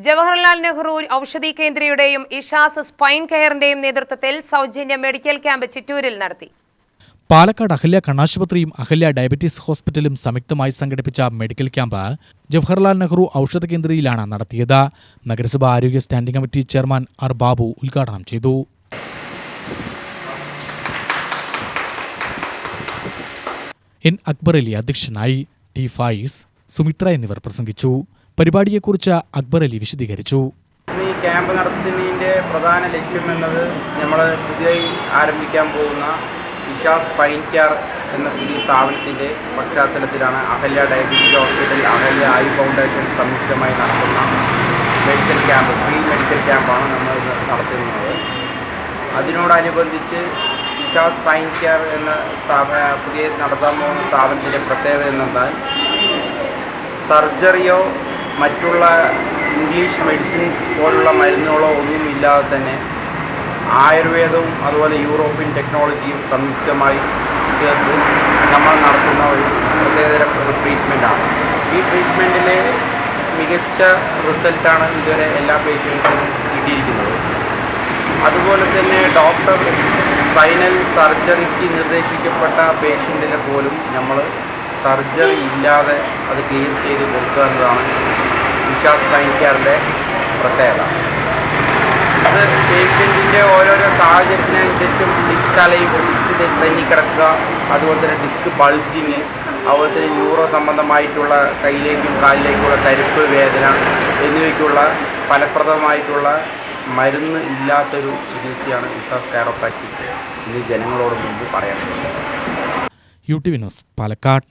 Jawaharlal Nehru Aushadhi കേന്ദ്രയുടെയും Isha's spine കെയറിന്റെയും നേതൃത്വത്തിൽ സൗജന്യ medical camp ചിറ്റൂരിൽ നടത്തി. പാലക്കാട് അഹല്യ കണ്ണാശുപത്രിയും അഹല്യ ഡയബറ്റീസ് ഹോസ്പിറ്റലും സംയുക്തമായി സംഘടിപ്പിച്ച മെഡിക്കൽ ക്യാമ്പ് ജവഹർലാൽ നെഹ്റു ഔഷധ കേന്ദ്രയിലാണ് നടത്തിയത്. നഗരസഭ ആരോഗ്യ standing committee chairman R Babu ഉദ്ഘാടനം ചെയ്തു. എൻ അക്ബർ അലി അധ്യക്ഷനായി. ടി ഫായിസ്, സുമിത്ര എന്നിവർ പ്രസംഗിച്ചു. പരിപാടിയെക്കുറിച്ച് അക്ബർ അലി വിശദീകരിച്ചു. ഈ ക്യാമ്പ് നടത്തുന്നതിൻ്റെ പ്രധാന ലക്ഷ്യം എന്നത് നമ്മൾ പുതിയതായി ആരംഭിക്കാൻ പോകുന്ന ഇഷാസ് സ്പൈൻ കെയർ എന്ന പുതിയ സ്ഥാപനത്തിൻ്റെ പശ്ചാത്തലത്തിലാണ് Ahalya diabetes hospital, Ahalya eye foundation സംയുക്തമായി നടത്തുന്ന മെഡിക്കൽ ക്യാമ്പ്, ഫ്രീ മെഡിക്കൽ ക്യാമ്പാണ് നമ്മൾ നടത്തുന്നത്. അതിനോടനുബന്ധിച്ച് ഇഷാസ് സ്പൈൻ കെയർ എന്ന പുതിയ നടത്താൻ പോകുന്ന സ്ഥാപനത്തിൻ്റെ പ്രത്യേകത എന്നാൽ സർജറിയോ മറ്റുള്ള ഇംഗ്ലീഷ് മെഡിസിൻ പോലുള്ള മരുന്നുകളോ ഒന്നുമില്ലാതെ തന്നെ ആയുർവേദവും അതുപോലെ യൂറോപ്യൻ ടെക്നോളജിയും സംയുക്തമായി ചേർത്ത് നമ്മൾ നടത്തുന്ന ഒരു പ്രത്യേകതരം ഒരു ട്രീറ്റ്മെൻറ്റാണ്. ഈ ട്രീറ്റ്മെൻറ്റിൽ മികച്ച റിസൾട്ടാണ് ഇതുവരെ എല്ലാ പേഷ്യൻസിനും കിട്ടിയിരിക്കുന്നത്. അതുപോലെ തന്നെ ഡോക്ടർ സ്പൈനൽ സർജറിക്ക് നിർദ്ദേശിക്കപ്പെട്ട പേഷ്യൻറ്റിനെ പോലും നമ്മൾ സർജറി ഇല്ലാതെ അത് ക്ലീൻ ചെയ്ത് കൊടുക്കുക എന്നതാണ് ഇഷാസ് സ്പൈൻ കെയറിൻ്റെ പ്രത്യേകത. അത് പേഷ്യൻറ്റിൻ്റെ ഓരോരോ സാഹചര്യത്തിനനുസരിച്ചും ഡിസ്ക് അലയുമ്പോൾ ഡിസ്ക് തെന്നിക്കിടക്കുക, അതുപോലെ തന്നെ ഡിസ്ക് ബൾജിങ്, അതുപോലെ തന്നെ ന്യൂറോ സംബന്ധമായിട്ടുള്ള കൈയിലേക്കും കാലിലേക്കുള്ള തരിപ്പ്, വേദന എന്നിവയ്ക്കുള്ള ഫലപ്രദമായിട്ടുള്ള മരുന്ന് ഇല്ലാത്തൊരു ചികിത്സയാണ് ഇഷാസ് കൈറോപ്രാക്റ്റിക്. ഇത് ജനങ്ങളോട് മുമ്പ് പറയാനുള്ളത്. UTV news, Palakkad.